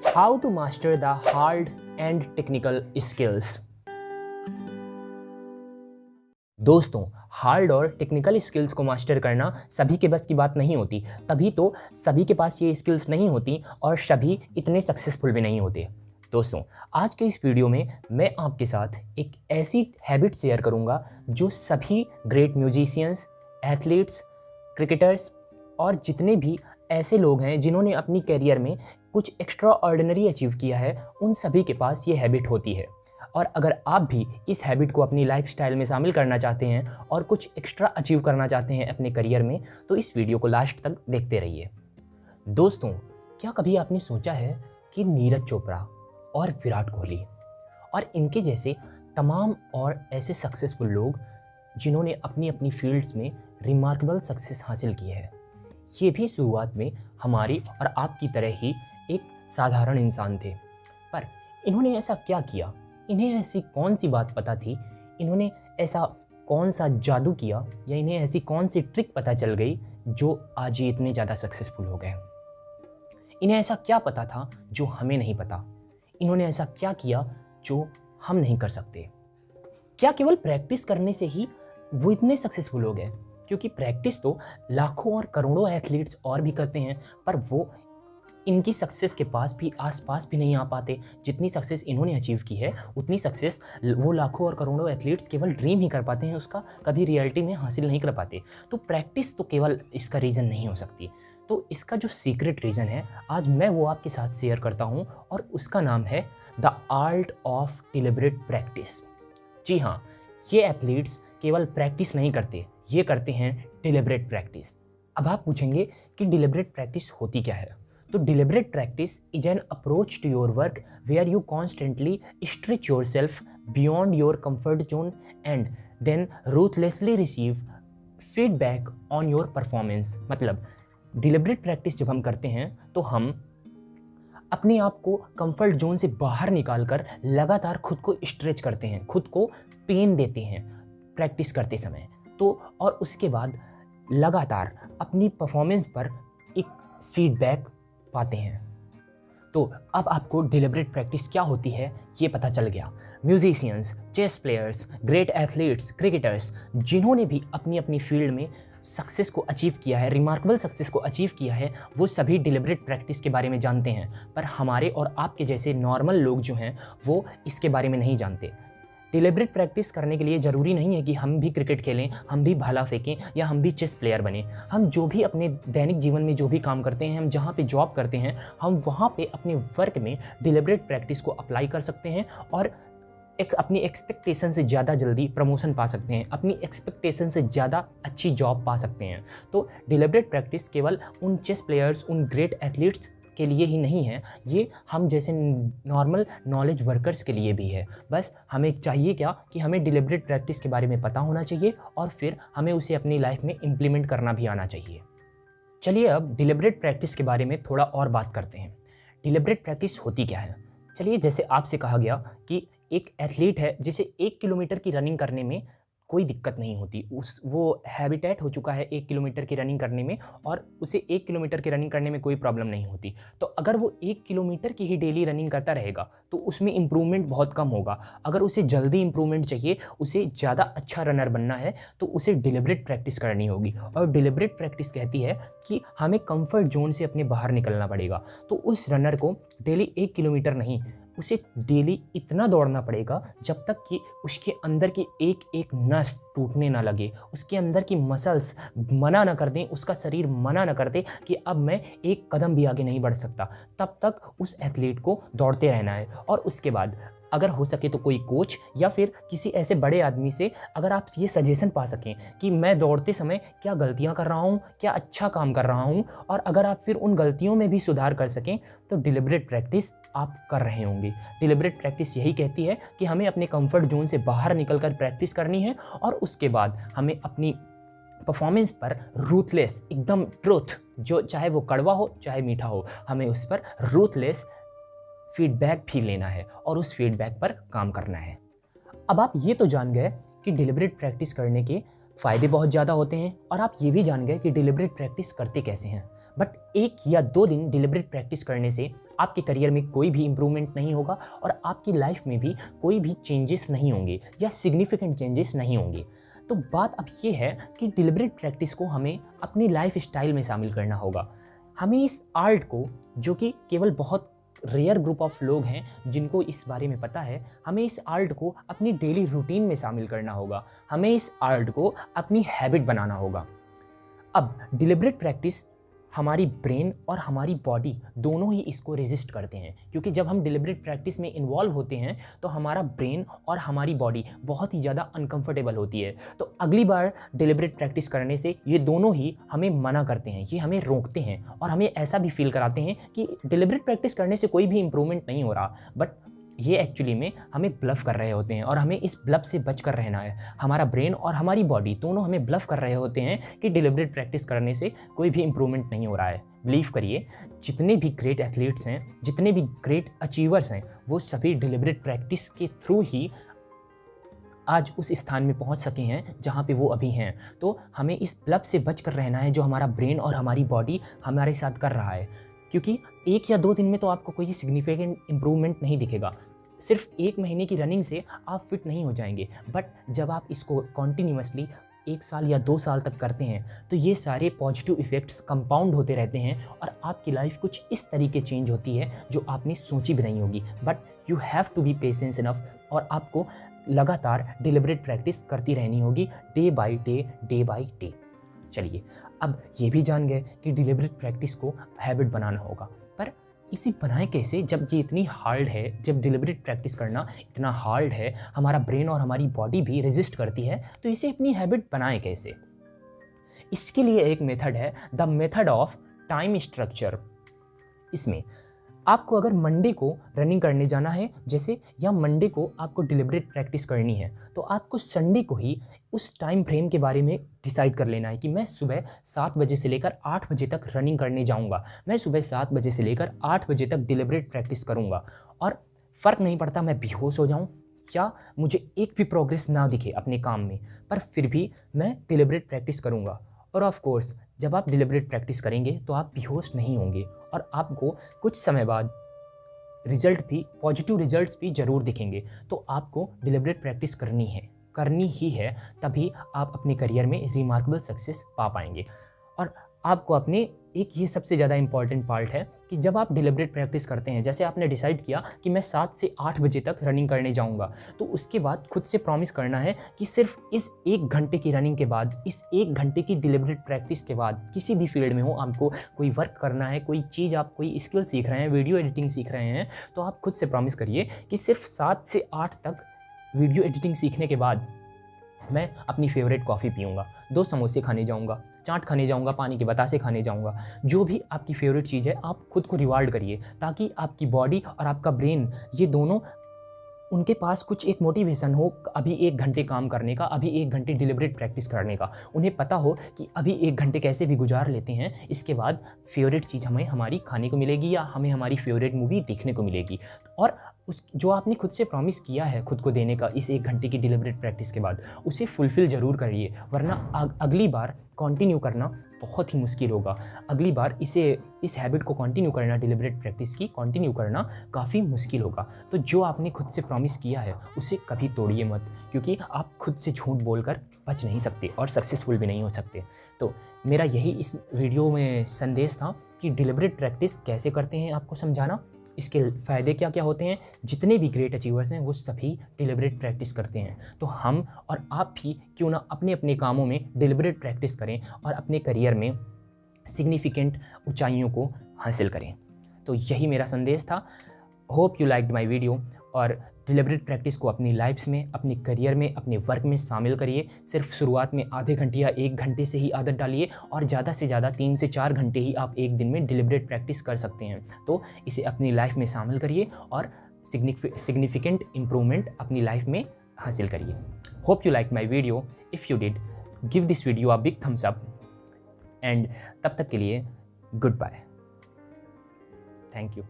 How to master the hard and technical skills। दोस्तों, hard और technical skills को master करना सभी के बस की बात नहीं होती, तभी तो सभी के पास ये स्किल्स नहीं होती और सभी इतने सक्सेसफुल भी नहीं होते। दोस्तों, आज के इस वीडियो में मैं आपके साथ एक ऐसी हैबिट शेयर करूंगा जो सभी ग्रेट म्यूजिशियंस, एथलीट्स, क्रिकेटर्स और जितने भी ऐसे लोग हैं जिन्होंने अपनी करियर में कुछ एक्स्ट्रा ऑर्डिनरी अचीव किया है, उन सभी के पास ये हैबिट होती है। और अगर आप भी इस हैबिट को अपनी लाइफस्टाइल में शामिल करना चाहते हैं और कुछ एक्स्ट्रा अचीव करना चाहते हैं अपने करियर में, तो इस वीडियो को लास्ट तक देखते रहिए। दोस्तों, क्या कभी आपने सोचा है कि नीरज चोपड़ा और विराट कोहली और इनके जैसे तमाम और ऐसे सक्सेसफुल लोग जिन्होंने अपनी अपनी फील्ड्स में रिमार्केबल सक्सेस हासिल की है, ये भी शुरुआत में हमारी और आपकी तरह ही एक साधारण इंसान थे। पर इन्होंने ऐसा क्या किया? इन्हें ऐसी कौन सी बात पता थी? इन्होंने ऐसा कौन सा जादू किया या इन्हें ऐसी कौन सी ट्रिक पता चल गई जो आज ये इतने ज़्यादा सक्सेसफुल हो गए? इन्हें ऐसा क्या पता था जो हमें नहीं पता? इन्होंने ऐसा क्या किया जो हम नहीं कर सकते? क्या केवल प्रैक्टिस करने से ही वो इतने सक्सेसफुल हो गए? क्योंकि प्रैक्टिस तो लाखों और करोड़ों एथलीट्स और भी करते हैं, पर वो इनकी सक्सेस के पास भी आसपास भी नहीं आ पाते। जितनी सक्सेस इन्होंने अचीव की है, उतनी सक्सेस वो लाखों और करोड़ों एथलीट्स केवल ड्रीम ही कर पाते हैं, उसका कभी रियलिटी में हासिल नहीं कर पाते। तो प्रैक्टिस तो केवल इसका रीज़न नहीं हो सकती। तो इसका जो सीक्रेट रीज़न है, आज मैं वो आपके साथ शेयर करता हूँ और उसका नाम है the art of deliberate practice. जी हाँ, ये एथलीट्स केवल प्रैक्टिस नहीं करते, ये करते हैं डिलिबरेट प्रैक्टिस। अब आप पूछेंगे कि डिलिबरेट प्रैक्टिस होती क्या है? तो deliberate practice is an approach to your work where you constantly stretch yourself beyond your comfort zone and then ruthlessly receive feedback on your performance. मतलब डिलिबरेट प्रैक्टिस जब हम करते हैं तो हम अपने आप को कंफर्ट जोन से बाहर निकालकर लगातार खुद को स्ट्रेच करते हैं, खुद को पेन देते हैं प्रैक्टिस करते समय। तो और उसके बाद लगातार अपनी परफॉर्मेंस पर एक फीडबैक पाते हैं। तो अब आपको डिलिबरेट प्रैक्टिस क्या होती है ये पता चल गया। Musicians, chess players, great athletes, cricketers जिन्होंने भी अपनी अपनी फील्ड में सक्सेस को अचीव किया है, रिमार्केबल सक्सेस को अचीव किया है, वो सभी डिलिबरेट प्रैक्टिस के बारे में जानते हैं। पर हमारे और आपके जैसे नॉर्मल लोग जो हैं वो इसके बारे में नहीं जानते। डिलिबरेट प्रैक्टिस करने के लिए ज़रूरी नहीं है कि हम भी क्रिकेट खेलें, हम भी भाला फेंकें या हम भी चेस प्लेयर बने। हम जो भी अपने दैनिक जीवन में जो भी काम करते हैं, हम जहाँ पे जॉब करते हैं, हम वहाँ पे अपने वर्क में डिलिबरेट प्रैक्टिस को अप्लाई कर सकते हैं और अपनी एक्सपेक्टेशन से ज़्यादा जल्दी प्रमोशन पा सकते हैं, अपनी एक्सपेक्टेशन से ज़्यादा अच्छी जॉब पा सकते हैं। तो डिलिबरेट प्रैक्टिस केवल उन चेस प्लेयर्स, उन ग्रेट एथलीट्स के लिए ही नहीं है, ये हम जैसे नॉर्मल नॉलेज वर्कर्स के लिए भी है। बस हमें चाहिए क्या कि हमें डिलिबरेट प्रैक्टिस के बारे में पता होना चाहिए और फिर हमें उसे अपनी लाइफ में इम्प्लीमेंट करना भी आना चाहिए। चलिए अब डिलिबरेट प्रैक्टिस के बारे में थोड़ा और बात करते हैं। डिलिबरेट प्रैक्टिस होती क्या है? चलिए, जैसे आपसे कहा गया कि एक एथलीट है जिसे 1 किलोमीटर की रनिंग करने में कोई दिक्कत नहीं होती, वो हैबिटेट हो चुका है 1 किलोमीटर की रनिंग करने में और उसे 1 किलोमीटर की रनिंग करने में कोई प्रॉब्लम नहीं होती। तो अगर वो 1 किलोमीटर की ही डेली रनिंग करता रहेगा तो उसमें इम्प्रूवमेंट बहुत कम होगा। अगर उसे जल्दी इम्प्रूवमेंट चाहिए, उसे ज़्यादा अच्छा रनर बनना है, तो उसे डिलिबरेट प्रैक्टिस करनी होगी। और डिलिबरेट प्रैक्टिस कहती है कि हमें कंफर्ट जोन से अपने बाहर निकलना पड़ेगा। तो उस रनर को डेली 1 किलोमीटर नहीं, उसे डेली इतना दौड़ना पड़ेगा जब तक कि उसके अंदर की एक एक नस टूटने ना लगे, उसके अंदर की मसल्स मना ना कर दें, उसका शरीर मना ना कर दे कि अब मैं एक कदम भी आगे नहीं बढ़ सकता। तब तक उस एथलीट को दौड़ते रहना है। और उसके बाद अगर हो सके तो कोई कोच या फिर किसी ऐसे बड़े आदमी से अगर आप ये सजेशन पा सकें कि मैं दौड़ते समय क्या गलतियां कर रहा हूँ, क्या अच्छा काम कर रहा हूँ, और अगर आप फिर उन गलतियों में भी सुधार कर सकें, तो डिलिबरेट प्रैक्टिस आप कर रहे होंगे। डिलिबरेट प्रैक्टिस यही कहती है कि हमें अपने कंफर्ट जोन से बाहर निकलकर प्रैक्टिस करनी है और उसके बाद हमें अपनी परफॉर्मेंस पर रूथलेस, एकदम ट्रूथ, जो चाहे वो कड़वा हो चाहे मीठा हो, हमें उस पर रूथलेस फीडबैक भी लेना है और उस फीडबैक पर काम करना है। अब आप ये तो जान गए कि डिलिबरेट प्रैक्टिस करने के फ़ायदे बहुत ज़्यादा होते हैं और आप ये भी जान गए कि डिलिबरेट प्रैक्टिस करते कैसे हैं। बट 1 या 2 दिन डिलिबरेट प्रैक्टिस करने से आपके करियर में कोई भी इंप्रूवमेंट नहीं होगा और आपकी लाइफ में भी कोई भी चेंजेस नहीं होंगे या सिग्निफिकेंट चेंजेस नहीं होंगे। तो बात अब ये है कि डिलिबरेट प्रैक्टिस को हमें अपनी लाइफ स्टाइल में शामिल करना होगा। हमें इस आर्ट को, जो कि केवल बहुत रेयर ग्रुप ऑफ लोग हैं जिनको इस बारे में पता है, हमें इस आर्ट को अपनी डेली रूटीन में शामिल करना होगा। हमें इस आर्ट को अपनी हैबिट बनाना होगा। अब डिलिबरेट प्रैक्टिस हमारी ब्रेन और हमारी बॉडी दोनों ही इसको रेजिस्ट करते हैं, क्योंकि जब हम डिलिबरेट प्रैक्टिस में इन्वॉल्व होते हैं तो हमारा ब्रेन और हमारी बॉडी बहुत ही ज़्यादा अनकंफर्टेबल होती है। तो अगली बार डिलिबरेट प्रैक्टिस करने से ये दोनों ही हमें मना करते हैं, ये हमें रोकते हैं और हमें ऐसा भी फील कराते हैं कि डिलिबरेट प्रैक्टिस करने से कोई भी इंप्रूवमेंट नहीं हो रहा। बट ये एक्चुअली में हमें ब्लफ कर रहे होते हैं और हमें इस ब्लफ से बच कर रहना है। हमारा ब्रेन और हमारी बॉडी दोनों हमें ब्लफ कर रहे होते हैं कि डिलिबरेट प्रैक्टिस करने से कोई भी इंप्रूवमेंट नहीं हो रहा है। बिलीव करिए, जितने भी ग्रेट एथलीट्स हैं, जितने भी ग्रेट अचीवर्स हैं, वो सभी डिलिबरेट प्रैक्टिस के थ्रू ही आज उस स्थान में पहुंच सके हैं जहां पे वो अभी हैं। तो हमें इस ब्लफ से बच कर रहना है जो हमारा ब्रेन और हमारी बॉडी हमारे साथ कर रहा है, क्योंकि 1 या 2 दिन में तो आपको कोई सिग्निफिकेंट इंप्रूवमेंट नहीं दिखेगा। सिर्फ 1 महीने की रनिंग से आप फिट नहीं हो जाएंगे, बट जब आप इसको कॉन्टिन्यूसली 1 साल या 2 साल तक करते हैं तो ये सारे पॉजिटिव इफ़ेक्ट्स कंपाउंड होते रहते हैं और आपकी लाइफ कुछ इस तरीके चेंज होती है जो आपने सोची भी नहीं होगी। But you have to be patience enough और आपको लगातार डिलिबरेट प्रैक्टिस करती रहनी होगी, day by day, day by day. चलिए, अब ये भी जान गए कि डिलिबरेट प्रैक्टिस को हैबिट बनाना होगा, पर इसे बनाए कैसे जब ये इतनी हार्ड है, जब डिलिबरेट प्रैक्टिस करना इतना हार्ड है, हमारा ब्रेन और हमारी बॉडी भी रेजिस्ट करती है, तो इसे अपनी हैबिट बनाए कैसे? इसके लिए एक मेथड है, the method of time structure. इसमें आपको अगर मंडे को रनिंग करने जाना है जैसे, या मंडे को आपको डिलिबरेट प्रैक्टिस करनी है, तो आपको संडे को ही उस टाइम फ्रेम के बारे में डिसाइड कर लेना है कि मैं सुबह 7 बजे से लेकर 8 बजे तक रनिंग करने जाऊंगा। मैं सुबह 7 बजे से लेकर 8 बजे तक डिलिबरेट प्रैक्टिस करूंगा और फ़र्क नहीं पड़ता मैं बेहोश हो जाऊं या मुझे एक भी प्रोग्रेस ना दिखे अपने काम में, पर फिर भी मैं डिलिबरेट प्रैक्टिस करूंगा। और ऑफ कोर्स जब आप डिलिबरेट प्रैक्टिस करेंगे तो आप बेहोश नहीं होंगे और आपको कुछ समय बाद रिजल्ट भी, पॉजिटिव रिजल्ट्स भी ज़रूर दिखेंगे। तो आपको डिलिबरेट प्रैक्टिस करनी ही है, तभी आप अपने करियर में रिमार्केबल सक्सेस पा पाएंगे। और आपको अपने एक ये सबसे ज़्यादा इंपॉर्टेंट पार्ट है कि जब आप डिलिबरेट प्रैक्टिस करते हैं, जैसे आपने डिसाइड किया कि मैं 7 से 8 बजे तक रनिंग करने जाऊंगा, तो उसके बाद खुद से प्रॉमिस करना है कि सिर्फ इस 1 घंटे की रनिंग के बाद, इस 1 घंटे की डिलिबरेट प्रैक्टिस के बाद, किसी भी फील्ड में हो, आपको कोई वर्क करना है, कोई चीज़, आप कोई स्किल सीख रहे हैं, वीडियो एडिटिंग सीख रहे हैं, तो आप खुद से प्रॉमिस करिए कि सिर्फ 7 से 8 तक वीडियो एडिटिंग सीखने के बाद मैं अपनी फेवरेट कॉफ़ी पीऊँगा, 2 समोसे खाने जाऊँगा, चाट खाने जाऊँगा, पानी के बतासे खाने जाऊँगा। जो भी आपकी फेवरेट चीज़ है, आप खुद को रिवार्ड करिए, ताकि आपकी बॉडी और आपका ब्रेन, ये दोनों, उनके पास कुछ एक मोटिवेशन हो अभी 1 घंटे काम करने का, अभी 1 घंटे डिलिबरेट प्रैक्टिस करने का। उन्हें पता हो कि अभी 1 घंटे कैसे भी गुजार लेते हैं, इसके बाद फेवरेट चीज़ हमें हमारी खाने को मिलेगी या हमें हमारी फेवरेट मूवी देखने को मिलेगी। और उस जो आपने खुद से प्रॉमिस किया है खुद को देने का इस 1 घंटे की डिलिबरेट प्रैक्टिस के बाद, उसे फुलफ़िल ज़रूर करिए, वरना अगली बार कंटिन्यू करना बहुत ही मुश्किल होगा। अगली बार इस हैबिट को कंटिन्यू करना, डिलिबरेट प्रैक्टिस की कंटिन्यू करना काफ़ी मुश्किल होगा। तो जो आपने खुद से प्रॉमिस किया है उसे कभी तोड़िए मत, क्योंकि आप खुद से झूठ बोलकर बच नहीं सकते और सक्सेसफुल भी नहीं हो सकते। तो मेरा यही इस वीडियो में संदेश था कि डिलिबरेट प्रैक्टिस कैसे करते हैं, आपको समझाना, इसके फ़ायदे क्या क्या होते हैं। जितने भी ग्रेट अचीवर्स हैं वो सभी डिलिबरेट प्रैक्टिस करते हैं, तो हम और आप भी क्यों ना अपने अपने कामों में डिलिबरेट प्रैक्टिस करें और अपने करियर में सिग्निफिकेंट ऊंचाइयों को हासिल करें। तो यही मेरा संदेश था। Hope you liked my video, और डिलिबरेट प्रैक्टिस को अपनी लाइफ्स में, अपने करियर में, अपने वर्क में शामिल करिए। सिर्फ शुरुआत में आधे घंटे या 1 घंटे से ही आदत डालिए, और ज़्यादा से ज़्यादा 3 से 4 घंटे ही आप एक दिन में डिलिबरेट प्रैक्टिस कर सकते हैं। तो इसे अपनी लाइफ में शामिल करिए और सिग्निफिकेंट इम्प्रूवमेंट अपनी लाइफ में हासिल करिए। Hope you like my video. If you did, give this video a big thumbs up, and तब तक के लिए गुड बाय। Thank you.